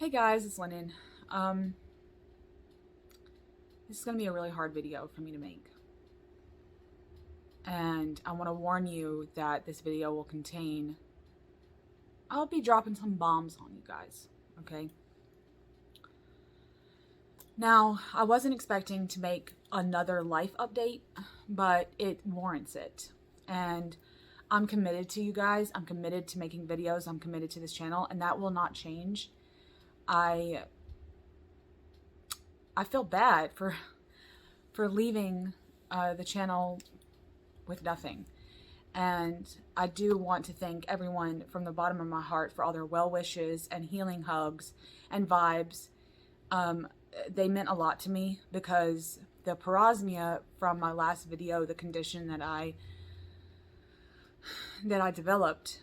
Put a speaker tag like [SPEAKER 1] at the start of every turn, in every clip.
[SPEAKER 1] Hey guys, it's Lennan. This is going to be a really hard video for me to make. And I want to warn you that this video will contain... I'll be dropping some bombs on you guys, okay? Now, I wasn't expecting to make another life update, but it warrants it. And I'm committed to you guys. I'm committed to making videos. I'm committed to this channel, and that will not change. I feel bad for leaving the channel with nothing. And I do want to thank everyone from the bottom of my heart for all their well wishes and healing hugs and vibes. They meant a lot to me because the parosmia from my last video, the condition that I developed,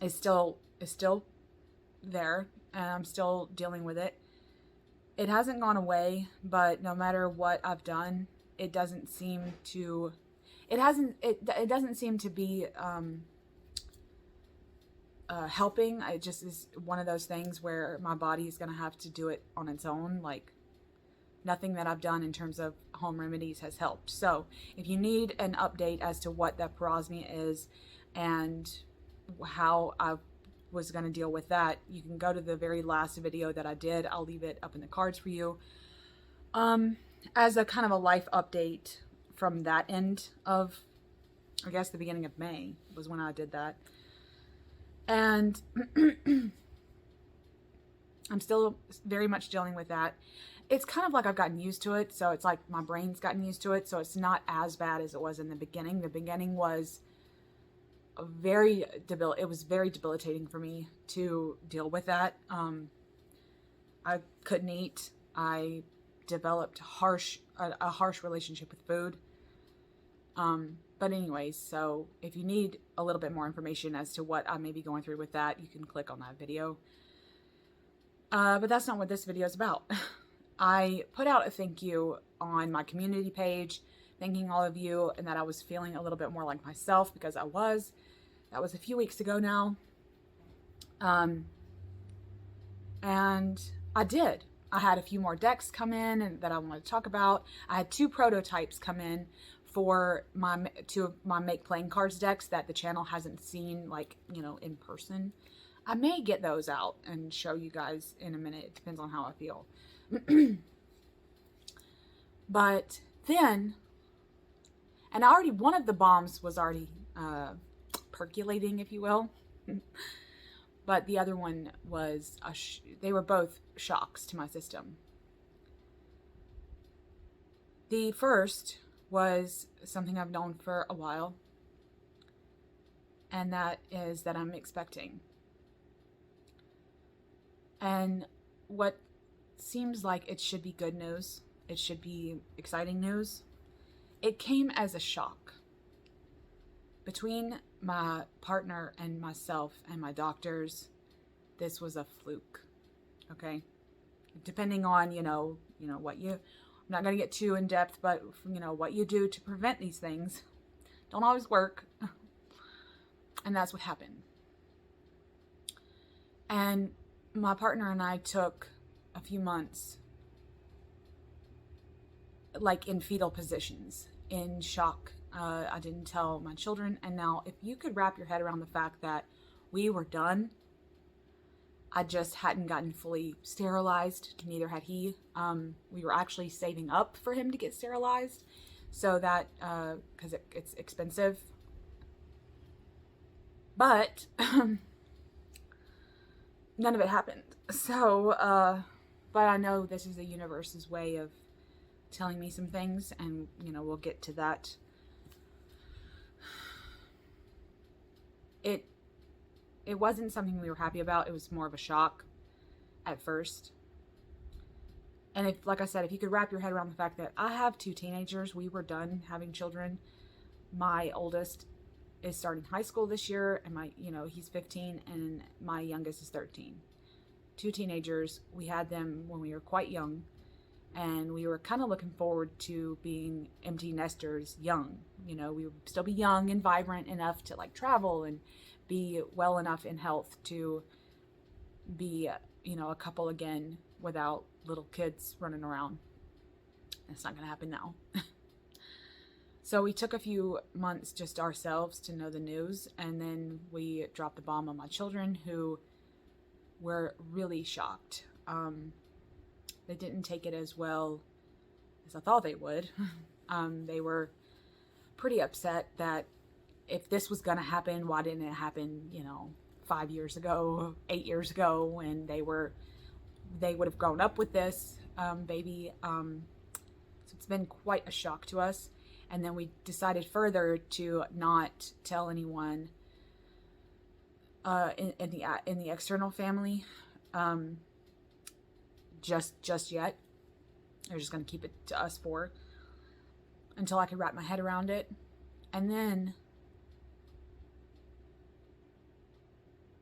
[SPEAKER 1] is still there, and I'm still dealing with it. It hasn't gone away, but no matter what I've done, it doesn't seem to be helping. It just is one of those things where my body is going to have to do it on its own. Like, nothing that I've done in terms of home remedies has helped. So if you need an update as to what that parosmia is and how I was going to deal with that, you can go to the very last video that I did. I'll leave it up in the cards for you. As a kind of a life update from that end of, I guess, the beginning of May was when I did that. And I'm still very much dealing with that. It's kind of like I've gotten used to it. So it's like my brain's gotten used to it. So it's not as bad as it was in the beginning. The beginning was it was very debilitating for me to deal with that. I couldn't eat. I developed a harsh relationship with food. But anyways, so if you need a little bit more information as to what I may be going through with that, you can click on that video. But that's not what this video is about. I put out a thank you on my community page, thanking all of you, and that I was feeling a little bit more like myself, because I was. That was a few weeks ago now. And I did. I had a few more decks come in and that I wanted to talk about. I had 2 prototypes come in for two of my Make Playing Cards decks that the channel hasn't seen, like, you know, in person. I may get those out and show you guys in a minute. It depends on how I feel. But then, and one of the bombs was already percolating, if you will. But the other one was, they were both shocks to my system. The first was something I've known for a while, and that is that I'm expecting. And what seems like it should be good news, it should be exciting news, it came as a shock. Between my partner and myself and my doctors, this was a fluke, okay? Depending on, you know what you, I'm not going to get too in depth, but, you know, what you do to prevent these things don't always work. And that's what happened. And my partner and I took a few months, like, in fetal positions, in shock. I didn't tell my children. And now, if you could wrap your head around the fact that we were done, I just hadn't gotten fully sterilized. Neither had he. We were actually saving up for him to get sterilized, so that, because it's expensive. But none of it happened. So, but I know this is the universe's way of telling me some things, and, you know, we'll get to that. It wasn't something we were happy about. It was more of a shock at first. And if, like I said, if you could wrap your head around the fact that I have 2 teenagers, we were done having children. My oldest is starting high school this year, and he's 15, and my youngest is 13. 2 teenagers. We had them when we were quite young, and we were kind of looking forward to being empty nesters young. You know, we would still be young and vibrant enough to, like, travel and be well enough in health to be, a couple again without little kids running around. It's not going to happen now. So we took a few months just ourselves to know the news, and then we dropped the bomb on my children, who were really shocked. They didn't take it as well as I thought they would. They were pretty upset that if this was going to happen, why didn't it happen, 5 years ago, 8 years ago, when they would have grown up with this baby. So it's been quite a shock to us. And then we decided further to not tell anyone in the external family just yet. They're just going to keep it to us four until I could wrap my head around it. And then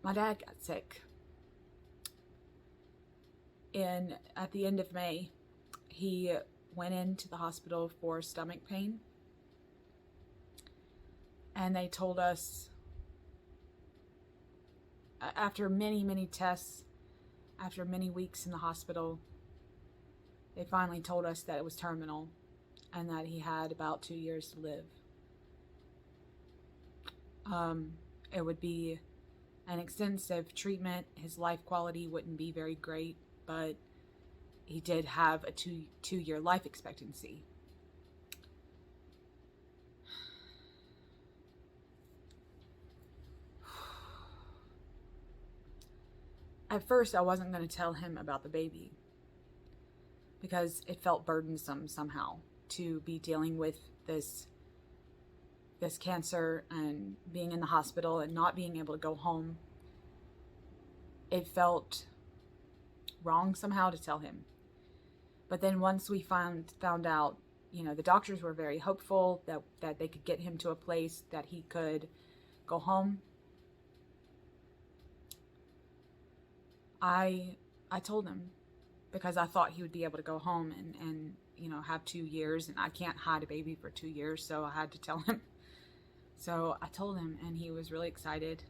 [SPEAKER 1] my dad got sick. And at the end of May, he went into the hospital for stomach pain. And they told us, after many, many tests, after many weeks in the hospital, they finally told us that it was terminal and that he had about 2 years to live. It would be an extensive treatment. His life quality wouldn't be very great, but he did have a two-year life expectancy. At first, I wasn't going to tell him about the baby because it felt burdensome somehow to be dealing with this cancer and being in the hospital and not being able to go home. It felt wrong somehow to tell him. But then once we found out, the doctors were very hopeful that they could get him to a place that he could go home. I told him, because I thought he would be able to go home and have 2 years, and I can't hide a baby for 2 years, so I had to tell him. So I told him, and he was really excited,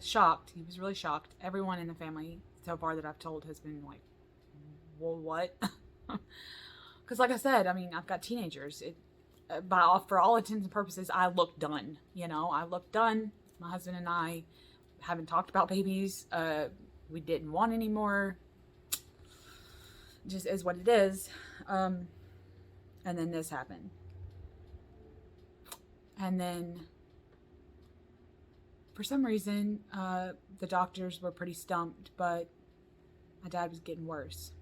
[SPEAKER 1] shocked. He was really shocked. Everyone in the family so far that I've told has been like, well, what? Because like I said, I've got teenagers. For all intents and purposes, I look done. I look done. My husband and I haven't talked about babies. We didn't want any more. Just is what it is. And then this happened. And then for some reason, the doctors were pretty stumped, but my dad was getting worse.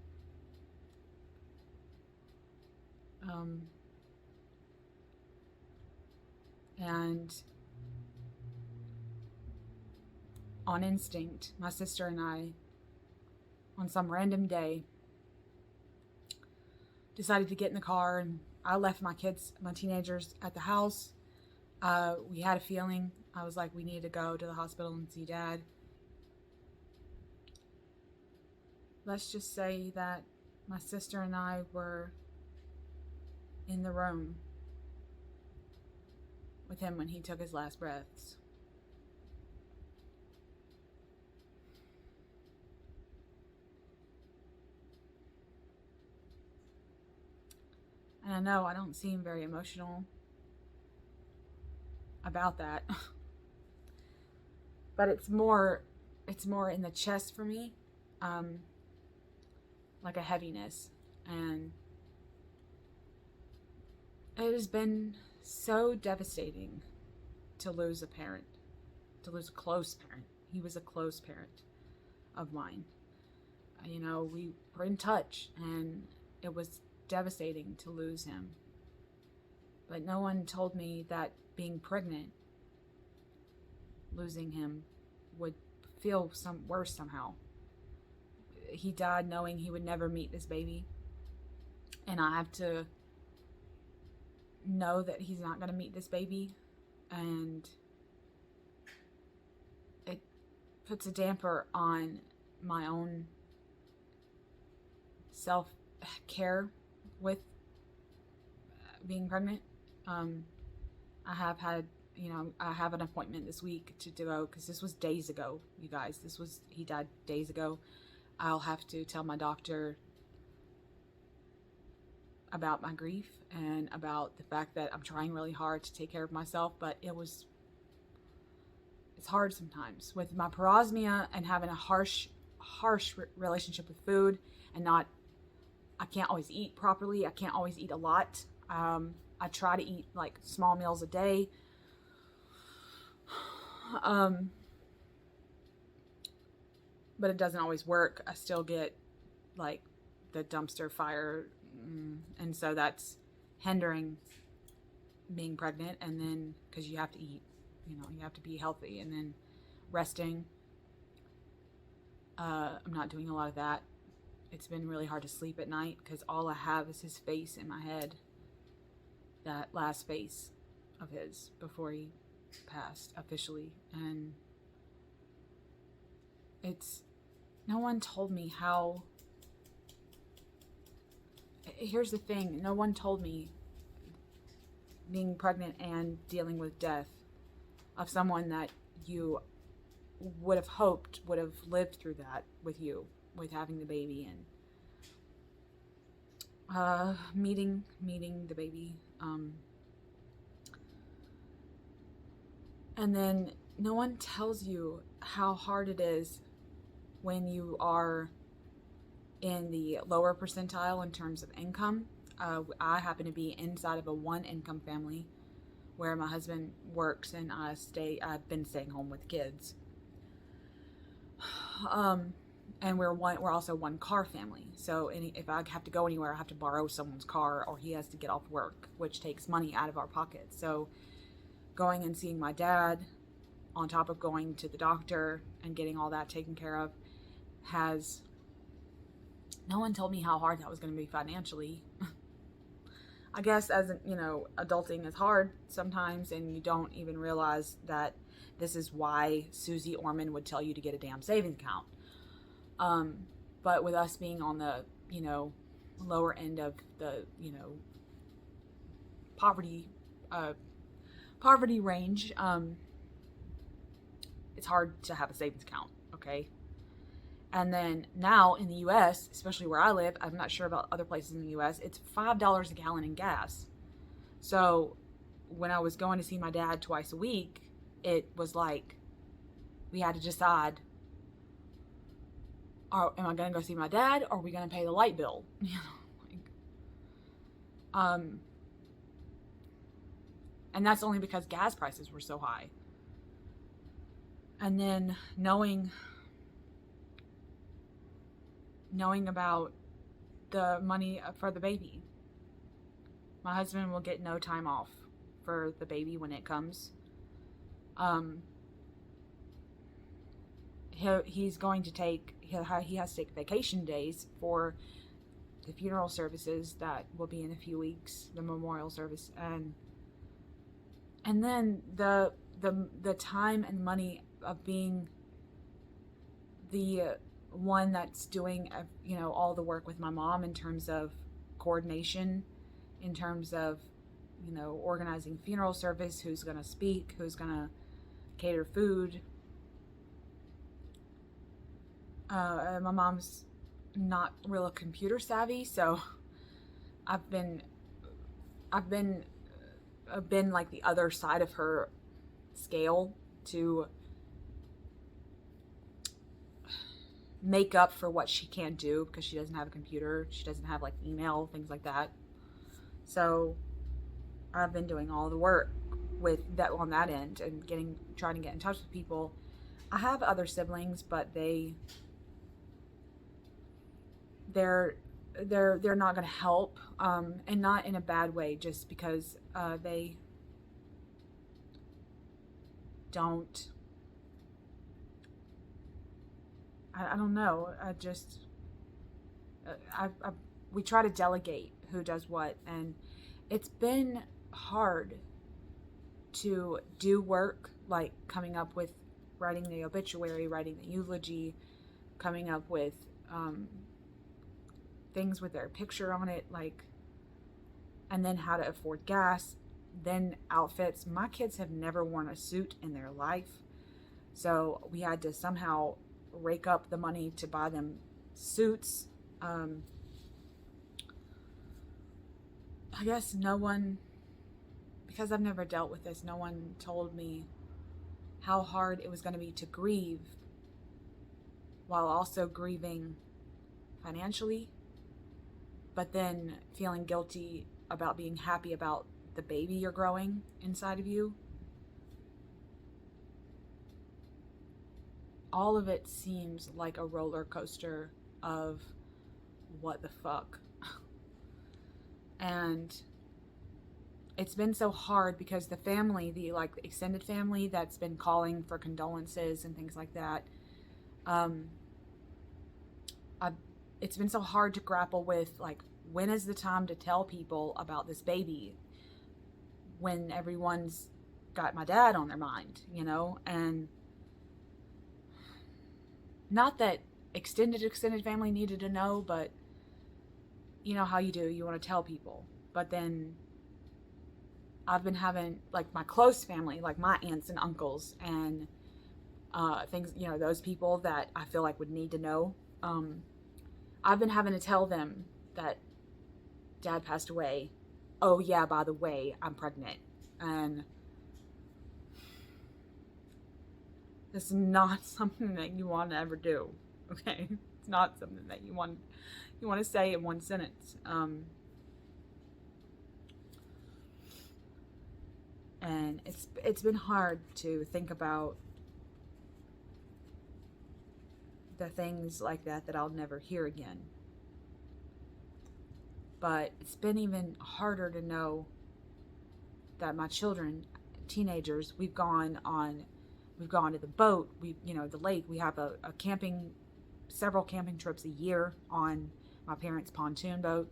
[SPEAKER 1] And on instinct, my sister and I, on some random day, decided to get in the car, and I left my teenagers at the house. We had a feeling. I was like, we need to go to the hospital and see Dad. Let's just say that my sister and I were in the room with him when he took his last breaths. And I know I don't seem very emotional about that. But it's more in the chest for me. Like a heaviness. And it has been so devastating to lose a parent, to lose a close parent. He was a close parent of mine. We were in touch, and it was devastating to lose him. But no one told me that being pregnant, losing him, would feel worse somehow. He died knowing he would never meet this baby, and I have to know that he's not going to meet this baby, and it puts a damper on my own self-care with being pregnant. I have had I have an appointment this week to go, because this was days ago, you guys. He died days ago. I'll have to tell my doctor about my grief and about the fact that I'm trying really hard to take care of myself, but it's hard sometimes with my parosmia and having a harsh relationship with food, and I can't always eat properly. I can't always eat a lot. I try to eat like small meals a day. But it doesn't always work. I still get like the dumpster fire, and so that's hindering being pregnant. And then because you have to eat, you have to be healthy, and then resting. I'm not doing a lot of that. It's been really hard to sleep at night because all I have is his face in my head. That last face of his before he passed officially. And no one told me how. Here's the thing, no one told me being pregnant and dealing with death of someone that you would have hoped would have lived through that with you, with having the baby and meeting the baby, and then no one tells you how hard it is when you are in the lower percentile in terms of income. I happen to be inside of a one income family where my husband works and I've been staying home with kids. And we're also one car family. So if I have to go anywhere, I have to borrow someone's car, or he has to get off work, which takes money out of our pockets. So going and seeing my dad, on top of going to the doctor and getting all that taken care of, no one told me how hard that was going to be financially. I guess adulting is hard sometimes, and you don't even realize that this is why Susie Orman would tell you to get a damn savings account. But with us being on the, lower end of the, poverty range, it's hard to have a savings account, okay? And then now in the U.S., especially where I live, I'm not sure about other places in the U.S., it's $5 a gallon in gas. So when I was going to see my dad twice a week, it was like we had to decide, am I going to go see my dad, or are we going to pay the light bill? And that's only because gas prices were so high. And then knowing about the money for the baby. My husband will get no time off for the baby when it comes. He has to take vacation days for the funeral services that will be in a few weeks, the memorial service, and then the time and money of being the one that's doing all the work with my mom in terms of coordination, in terms of organizing funeral service, who's going to speak, who's going to cater food. My mom's not real computer savvy, so I've been like the other side of her scale to make up for what she can't do, because she doesn't have a computer, she doesn't have like email, things like that. So I've been doing all the work with that on that end, and trying to get in touch with people. I have other siblings, but they're not going to help, and not in a bad way, just because they don't. I don't know. We try to delegate who does what, and it's been hard to do work like coming up with writing the obituary, writing the eulogy, coming up with things with their picture on it, and then how to afford gas, then outfits. My kids have never worn a suit in their life. So we had to somehow rake up the money to buy them suits. I guess no one, because I've never dealt with this, no one told me how hard it was going to be to grieve while also grieving financially, but then feeling guilty about being happy about the baby you're growing inside of you. All of it seems like a roller coaster of what the fuck. And it's been so hard because the family, the extended family that's been calling for condolences and things like that, it's been so hard to grapple with, like, when is the time to tell people about this baby when everyone's got my dad on their mind, you know? And not that extended family needed to know, but you know how you do, you want to tell people. But then I've been having, like, my close family, like my aunts and uncles and things, you know, those people that I feel like would need to know. I've been having to tell them that dad passed away. Oh yeah, by the way, I'm pregnant. And this is not something that you want to ever do. Okay? It's not something that you want to say in one sentence. And it's been hard to think about the things like that I'll never hear again. But it's been even harder to know that my children, teenagers, we've gone to the boat, the lake. We have several camping trips a year on my parents' pontoon boat.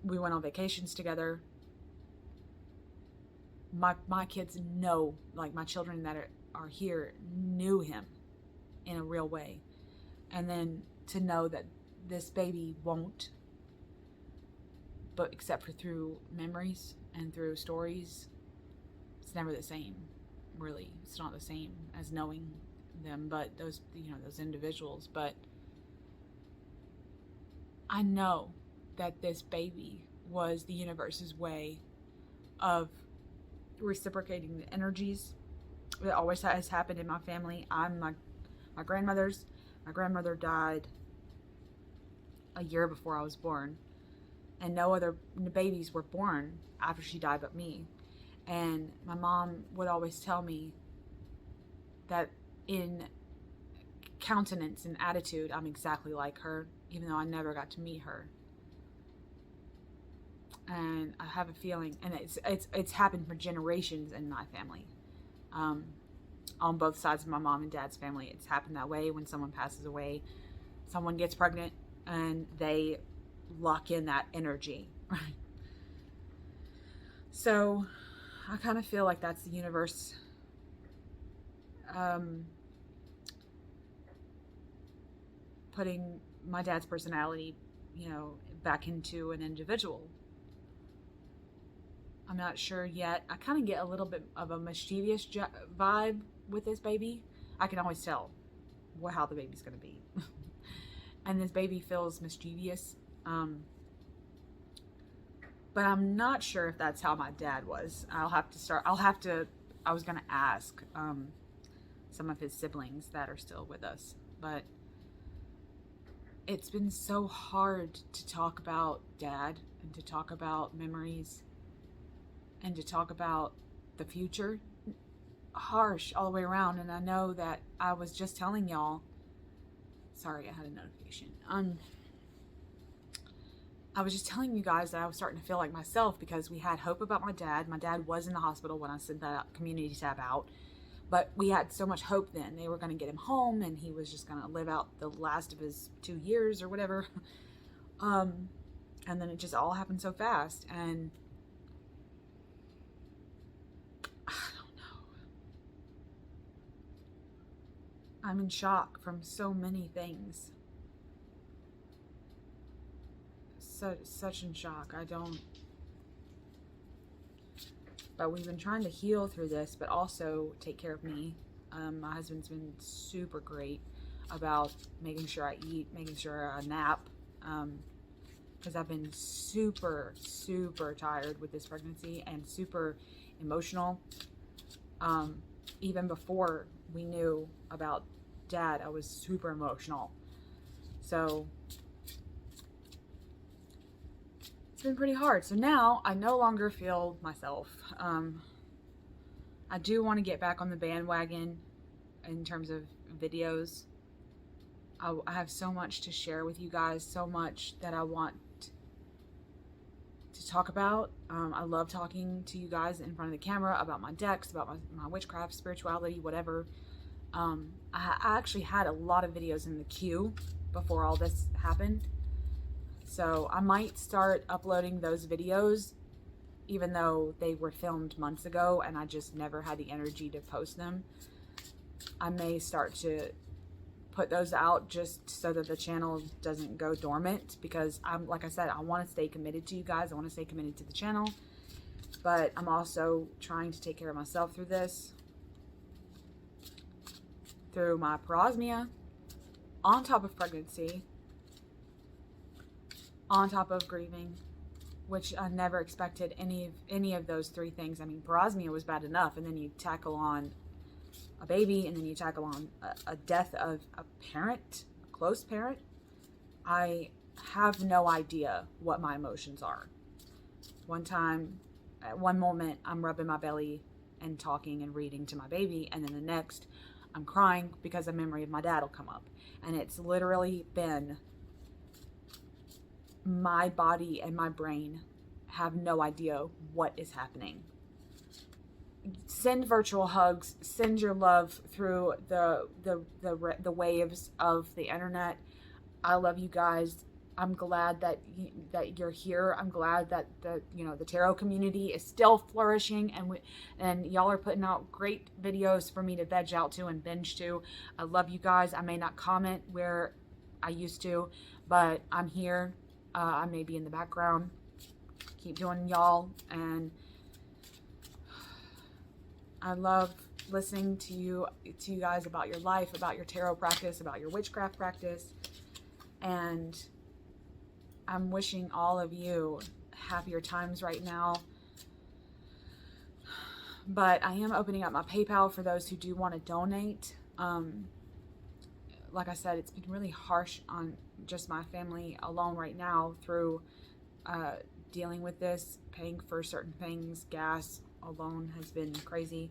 [SPEAKER 1] We went on vacations together. My kids know, like, my children that are here knew him in a real way. And then to know that this baby won't, but except for through memories and through stories, it's never the same, really. It's not the same as knowing them, but those individuals. But I know that this baby was the universe's way of reciprocating the energies. It always has happened in my family. My grandmother died a year before I was born, and no other babies were born after she died but me. And my mom would always tell me that in countenance and attitude, I'm exactly like her, even though I never got to meet her. And I have a feeling, and it's happened for generations in my family. On both sides of my mom and dad's family, it's happened that way. When someone passes away, someone gets pregnant, and they lock in that energy. So I kind of feel like that's the universe putting my dad's personality, back into an individual. I'm not sure yet. I kind of get a little bit of a mischievous vibe with this baby. I can always tell how the baby's going to be. And this baby feels mischievous. But I'm not sure if that's how my dad was. I was going to ask some of his siblings that are still with us. But it's been so hard to talk about dad and to talk about memories and to talk about the future. Harsh all the way around. And I know that I was just telling y'all, sorry, I had a notification. I was just telling you guys that I was starting to feel like myself, because we had hope about my dad. My dad was in the hospital when I sent that community tab out, but we had so much hope then. They were going to get him home, and he was just going to live out the last of his 2 years or whatever. And then it just all happened so fast, and I don't know. I'm in shock from so many things. such in shock. I don't. But we've been trying to heal through this, but also take care of me. My husband's been super great about making sure I eat, making sure I nap, because I've been super, super tired with this pregnancy and super emotional. Even before we knew about Dad, I was super emotional. So it's been pretty hard. So now I no longer feel myself. I do want to get back on the bandwagon in terms of videos. I have so much to share with you guys, so much that I want to talk about. I love talking to you guys in front of the camera about my decks, about my witchcraft, spirituality, whatever. I actually had a lot of videos in the queue before all this happened. So I might start uploading those videos, even though they were filmed months ago and I just never had the energy to post them. I may start to put those out just so that the channel doesn't go dormant, because like I said, I want to stay committed to you guys. I want to stay committed to the channel, but I'm also trying to take care of myself through this, through my parosmia, on top of pregnancy, on top of grieving, which I never expected any of those three things. I mean, parosmia was bad enough, and then you tackle on a baby, and then you tackle on a death of a parent, a close parent. I have no idea what my emotions are. One time, at one moment, I'm rubbing my belly and talking and reading to my baby, and then the next, I'm crying because a memory of my dad will come up. And it's literally been, my body and my brain have no idea what is happening. Send virtual hugs, send your love through the waves of the internet. I love you guys. I'm glad that you're here. I'm glad that the tarot community is still flourishing, and y'all are putting out great videos for me to veg out to and binge to. I love you guys. I may not comment where I used to, but I'm here. I may be in the background. Keep doing y'all, and I love listening to you guys about your life, about your tarot practice, about your witchcraft practice, and I'm wishing all of you happier times right now. But I am opening up my PayPal for those who do want to donate. Like I said, it's been really harsh on just my family alone right now through dealing with this, paying for certain things. Gas alone has been crazy.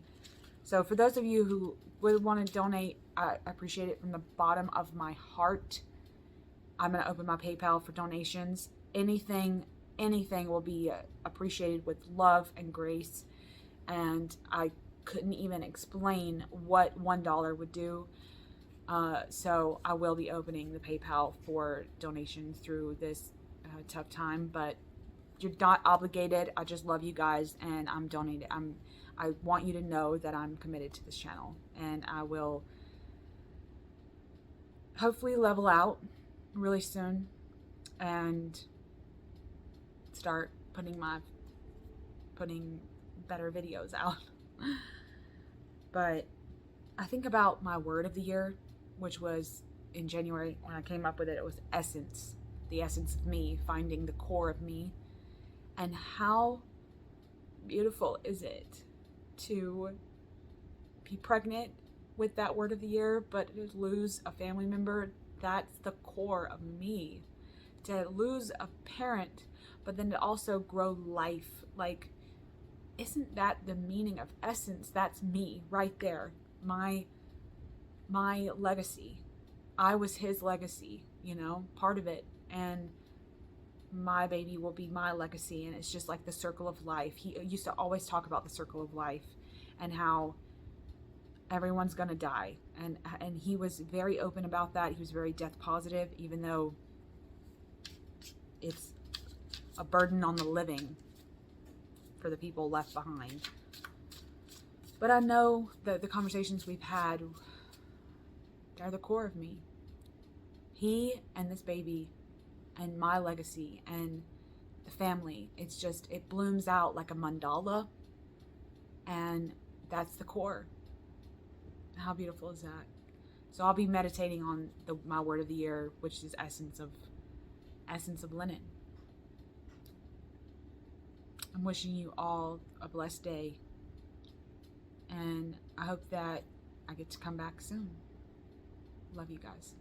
[SPEAKER 1] So for those of you who would want to donate, I appreciate it from the bottom of my heart. I'm going to open my PayPal for donations. Anything will be appreciated with love and grace. And I couldn't even explain what $1 would do. So I will be opening the PayPal for donations through this tough time, but you're not obligated. I just love you guys, and I'm donating. I want you to know that I'm committed to this channel, and I will hopefully level out really soon and start putting better videos out. But I think about my word of the year, which was in January when I came up with it. It was essence, the essence of me, finding the core of me. And how beautiful is it to be pregnant with that word of the year, but to lose a family member? That's the core of me. To lose a parent, but then to also grow life. Like, isn't that the meaning of essence? That's me right there. My legacy. I was his legacy, part of it. And my baby will be my legacy. And it's just like the circle of life. He used to always talk about the circle of life and how everyone's going to die. And he was very open about that. He was very death positive, even though it's a burden on the living for the people left behind. But I know that the conversations we've had are the core of me. He and this baby and my legacy and the family. It's just, it blooms out like a mandala, and that's the core. How beautiful is that? So I'll be meditating on my word of the year, which is Essence of Lennan. I'm wishing you all a blessed day, and I hope that I get to come back soon. Love you guys.